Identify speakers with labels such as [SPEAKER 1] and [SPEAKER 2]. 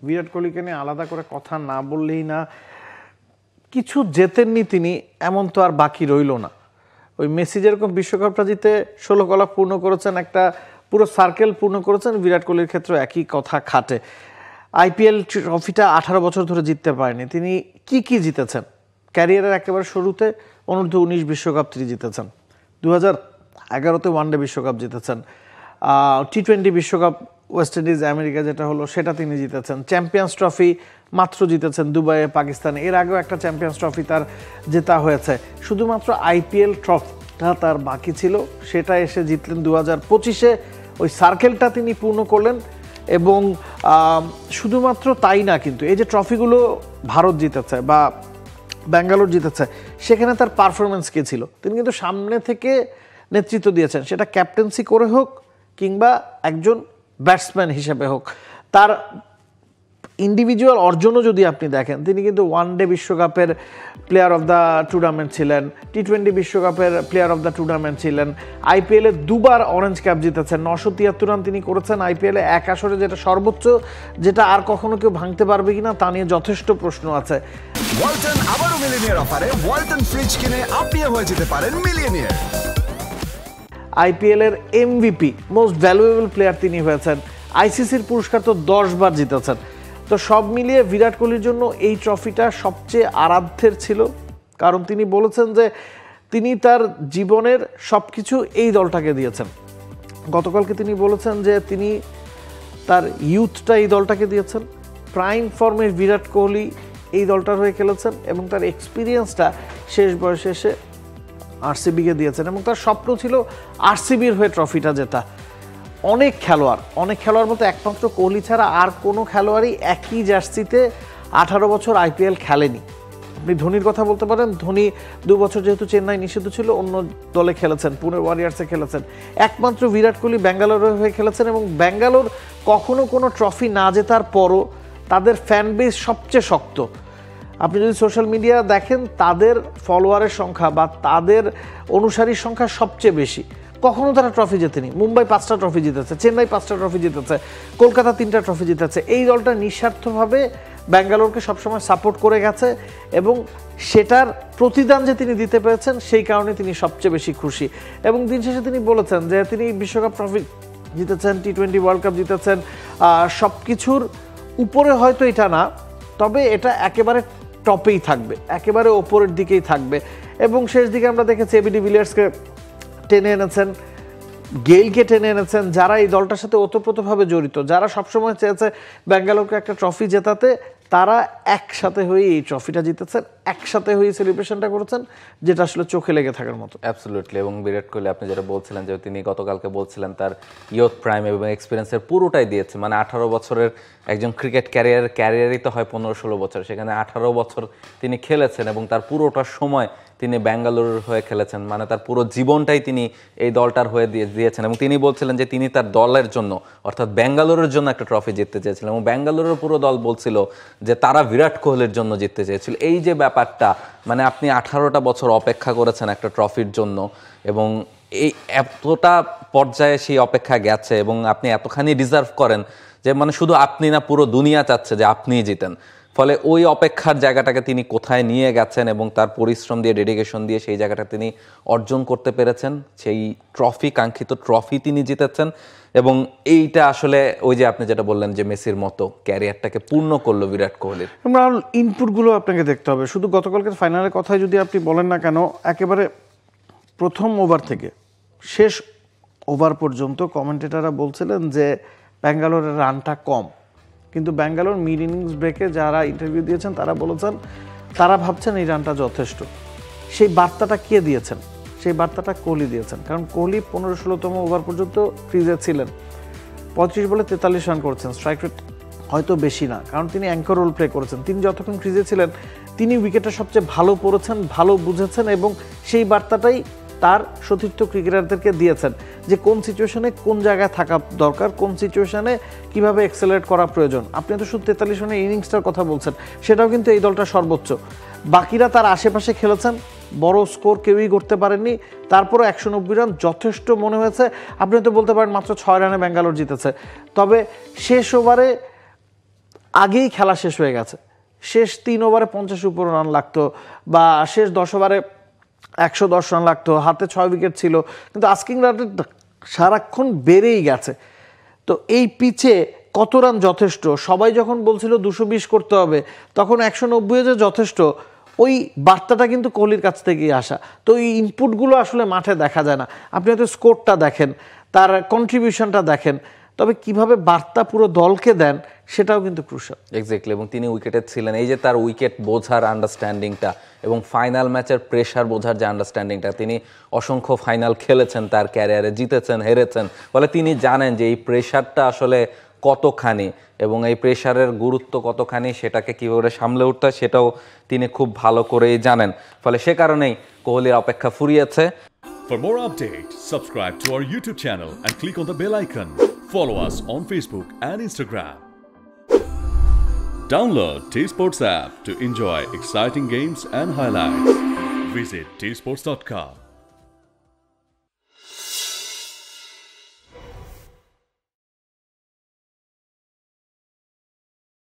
[SPEAKER 1] বিরাট কোহলিকে নিয়ে আলাদা করে কথা না বললেই না। কিছু জেতেননি তিনি, এমন তো আর বাকি রইল না। ওই মেসি যেরকম বিশ্বকাপটা জিতে 16 কলা পূর্ণ করেছেন, একটা পুরো সার্কেল পূর্ণ করেছেন, বিরাট কোহলির ক্ষেত্রে একই কথা খাটে। আইপিএল ট্রফিটা 18 বছর ধরে জিততে পারেনি। তিনি কি জিতেছেন? ক্যারিয়ারের একেবারে শুরুতে অনূর্ধ্ব-19 বিশ্বকাপ তিনি জিতেছেন, 2011-তে ওয়ানডে বিশ্বকাপ জিতেছেন, টি-20 বিশ্বকাপ ওয়েস্ট ইন্ডিজ আমেরিকা যেটা হলো সেটা তিনি জিতেছেন, চ্যাম্পিয়ন্স ট্রফি মাত্র জিতেছেন দুবাইয়ে পাকিস্তানে, এর আগেও একটা চ্যাম্পিয়ন্স ট্রফি তার জেতা হয়েছে। শুধুমাত্র আইপিএল ট্রফিটা তার বাকি ছিল, সেটা এসে জিতলেন 2025-এ। ওই সার্কেলটা তিনি পূর্ণ করলেন। এবং শুধুমাত্র তাই না, কিন্তু এই যে ট্রফিগুলো ভারত জিতেছে বা ব্যাঙ্গালোর জিতেছে, সেখানে তার পারফরমেন্স কে ছিল? তিনি কিন্তু সামনে থেকে নেতৃত্ব দিয়েছেন, সেটা ক্যাপ্টেন্সি করে হোক কিংবা একজন ব্যাটসম্যান হিসেবে হোক। তার ইন্ডিভিজুয়াল অর্জনও যদি আপনি দেখেন, তিনি কিন্তু ওয়ানডে বিশ্বকাপের প্লেয়ার অফ দ্য টুর্নামেন্ট ছিলেন, টি-20 বিশ্বকাপের প্লেয়ার অফ দ্য টুর্নামেন্ট ছিলেন, আইপিএলে দুবার অরেঞ্জ ক্যাপ জিতেছেন, 973 রান তিনি করেছেন আইপিএলে এক আসরে, যেটা সর্বোচ্চ, যেটা আর কখনো কেউ ভাঙতে পারবে কিনা তা নিয়ে যথেষ্ট প্রশ্ন আছে।
[SPEAKER 2] ওয়ালটন আবারও মিলিয়নিয়ার অফারে ওয়ালটন ফ্রিজ কিনে আপনিও হয়ে যেতে পারেন মিলিয়নিয়ার।
[SPEAKER 1] আইপিএলের এমভিপি, মোস্ট ভ্যালুয়েবল প্লেয়ার তিনি হয়েছেন, আইসিসির পুরস্কার তো 10 বার জিতেছেন। তো সব মিলিয়ে বিরাট কোহলির জন্য এই ট্রফিটা সবচেয়ে আরাধ্যের ছিল, কারণ তিনি বলেছেন যে তিনি তার জীবনের সব কিছু এই দলটাকে দিয়েছেন। গতকালকে তিনি বলেছেন যে তিনি তার ইউথটা এই দলটাকে দিয়েছেন, প্রাইম ফর্মের বিরাট কোহলি এই দলটার হয়ে খেলেছেন এবং তার এক্সপিরিয়েন্সটা শেষ বয়সে এসে আরসিবিকে দিয়েছেন এবং তার স্বপ্ন ছিল আরসিবির হয়ে ট্রফিটা জেতা। অনেক খেলোয়াড় মতো একমাত্র কোহলি ছাড়া আর কোনো খেলোয়াড়ই একই জার্সিতে 18 বছর আইপিএল খেলেনি। আপনি ধোনির কথা বলতে পারেন, ধোনি 2 বছর যেহেতু চেন্নাই নিষিদ্ধ ছিল অন্য দলে খেলেছেন, পুনে ওয়ারিয়ার্সে খেলেছেন। একমাত্র বিরাট কোহলি ব্যাঙ্গালোরের হয়ে খেলেছেন এবং ব্যাঙ্গালোর কখনো কোনো ট্রফি না জেতার পরও তাদের ফ্যান বেস সবচেয়ে শক্ত। আপনি যদি সোশ্যাল মিডিয়া দেখেন, তাদের ফলোয়ারের সংখ্যা বা তাদের অনুসারীর সংখ্যা সবচেয়ে বেশি। কখনো তারা ট্রফি জেতেনি। মুম্বাই 5টা ট্রফি জিতেছে, চেন্নাই 5টা ট্রফি জিতেছে, কলকাতা 3টা ট্রফি জিতেছে। এই দলটা নিঃস্বার্থভাবে ব্যাঙ্গালোরকে সবসময় সাপোর্ট করে গেছে এবং সেটার প্রতিদান যে তিনি দিতে পেরেছেন সেই কারণে তিনি সবচেয়ে বেশি খুশি। এবং দিন শেষে তিনি বলেছেন যে তিনি বিশ্বকাপ ট্রফি জিতেছেন, টি-20 ওয়ার্ল্ড কাপ জিতেছেন, সব কিছুর উপরে হয়তো এটা না, তবে এটা একেবারে টপেই থাকবে, একেবারে ওপরের দিকেই থাকবে। এবং শেষ দিকে আমরা দেখেছি এবি ডিভিলিয়ার্সকে টেনে এনেছেন, গেইলকে টেনে এনেছেন, যারা এই দলটার সাথে ওতপ্রোতভাবে জড়িত, যারা সবসময় চেয়েছে ব্যাঙ্গালোরকে একটা ট্রফি জেতাতে, তারা একসাথে হয়ে এই ট্রফিটা জিতেছেন, একসাথে হয়ে সেলিব্রেশনটা করেছেন, যেটা আসলে চোখে লেগে থাকার মতো।
[SPEAKER 3] অ্যাবসলিউটলি। এবং বিরাট কোহলি আপনি যেটা বলছিলেন যে তিনি গতকালকে বলছিলেন তার ইয়ুথ প্রাইম এবং এক্সপিরিয়েন্সের পুরোটাই দিয়েছে, মানে 18 বছরের একজন ক্রিকেট ক্যারিয়ারই তো হয় 15-16 বছর, সেখানে 18 বছর তিনি খেলেছেন এবং তার পুরোটা সময় তিনি ব্যাঙ্গালোরের হয়ে খেলেছেন, মানে তার পুরো জীবনটাই তিনি এই দলটার হয়ে দিয়েছেন। এবং তিনি বলছিলেন যে তিনি তার দলের জন্য, অর্থাৎ ব্যাঙ্গালোরের জন্য একটা ট্রফি জিততে চেয়েছিলেন এবং ব্যাঙ্গালোরের পুরো দল বলছিল যে তারা বিরাট কোহলির জন্য জিততে চেয়েছিল। এই যে ব্যাপারটা, মানে আপনি 18টা বছর অপেক্ষা করেছেন একটা ট্রফির জন্য এবং এই এতটা পর্যায়ে সেই অপেক্ষা গেছে এবং আপনি এতখানি ডিজার্ভ করেন যে মানে শুধু আপনি না, পুরো দুনিয়া চাচ্ছে যে আপনিই জিতেন। ফলে ওই অপেক্ষার জায়গাটাকে তিনি কোথায় নিয়ে গেছেন এবং তার পরিশ্রম দিয়ে, ডেডিকেশন দিয়ে সেই জায়গাটা তিনি অর্জন করতে পেরেছেন। সেই ট্রফি, কাঙ্ক্ষিত ট্রফি তিনি জিতেছেন এবং এইটা আসলে ওই যে আপনি যেটা বললেন যে মেসির মতো ক্যারিয়ারটাকে পূর্ণ করলো বিরাট কোহলির।
[SPEAKER 1] আমরা ইনপুটগুলো আপনাকে দেখতে হবে। শুধু গতকালকের ফাইনালের কথাই যদি আপনি বলেন না কেন, একেবারে প্রথম ওভার থেকে শেষ ওভার পর্যন্ত কমেন্টেটাররা বলছিলেন যে ব্যাঙ্গালোরের রানটা কম, কিন্তু ব্যাঙ্গালোর মিড ইনিংস ব্রেকে যারা ইন্টারভিউ দিয়েছেন তারা বলেছেন, তারা ভাবছেন এই রানটা যথেষ্ট। সেই বার্তাটা কে দিয়েছেন? সেই বার্তাটা কোহলি দিয়েছেন, কারণ কোহলি 15-16তম ওভার পর্যন্ত ক্রিজে ছিলেন, 35 বলে 43 রান করেছেন। স্ট্রাইক রেট হয়তো বেশি না, কারণ তিনি অ্যাঙ্কর রোল প্লে করেছেন। তিনি যতক্ষণ ক্রিজে ছিলেন তিনি উইকেটটা সবচেয়ে ভালো পড়েছেন, ভালো বুঝেছেন এবং সেই বার্তাটাই তার সতীর্থ ক্রিকেটারদেরকে দিয়েছেন যে কোন সিচুয়েশনে কোন জায়গায় থাকা দরকার, কোন সিচুয়েশনে কিভাবে এক্সেলারেট করা প্রয়োজন। আপনি তো শুধু 43 রানের ইনিংসটার কথা বলছেন, সেটাও কিন্তু এই দলটা সর্বোচ্চ। বাকিরা তার আশেপাশে খেলেছেন, বড় স্কোর কেউই করতে পারেননি, তারপরও 190 রান যথেষ্ট মনে হয়েছে। আপনি তো বলতে পারেন মাত্র 6 রানে ব্যাঙ্গালোর জিতেছে, তবে শেষ ওভারে আগেই খেলা শেষ হয়ে গেছে, শেষ 3 ওভারে 50 উপর রান লাগতো বা শেষ 10 ওভারে 110 রান লাগতো, হাতে 6 উইকেট ছিল, কিন্তু আস্কিং রান সারাক্ষণ বেড়েই গেছে। তো এই পিচে কত রান যথেষ্ট, সবাই যখন বলছিল 220 করতে হবে, তখন 190 যে যথেষ্ট, ওই বার্তাটা কিন্তু কোহলির কাছ থেকেই আসা। তো এই ইনপুটগুলো আসলে মাঠে দেখা যায় না। আপনি হয়তো স্কোরটা দেখেন, তার কন্ট্রিবিউশনটা দেখেন, তবে কিভাবে বার্তা পুরো দলকে দেন সেটাও কিন্তু ক্রুশাল।
[SPEAKER 3] এক্স্যাক্টলি, এবং তিনি উইকেটে ছিলেন, এই যে তার উইকেট বোঝার আন্ডারস্ট্যান্ডিংটা এবং ফাইনাল ম্যাচের প্রেশার বোঝার যে আন্ডারস্ট্যান্ডিংটা, তিনি অসংখ্য ফাইনাল খেলেছেন তার ক্যারিয়ারে, জিতেছেন, হেরেছেন, ফলে তিনি জানেন যে এই প্রেশারটা আসলে কতখানি এবং এই প্রেশারের গুরুত্ব কতখানি, সেটাকে কীভাবে সামলে উঠতে হয় সেটাও তিনি খুব ভালো করেই জানেন। ফলে সে কারণেই কোহলির অপেক্ষা ফুরিয়েছে।
[SPEAKER 4] For more updates, subscribe to our YouTube channel and click on the bell icon. Follow us on Facebook and Instagram. Download T-Sports app to enjoy exciting games and highlights. Visit tsports.com.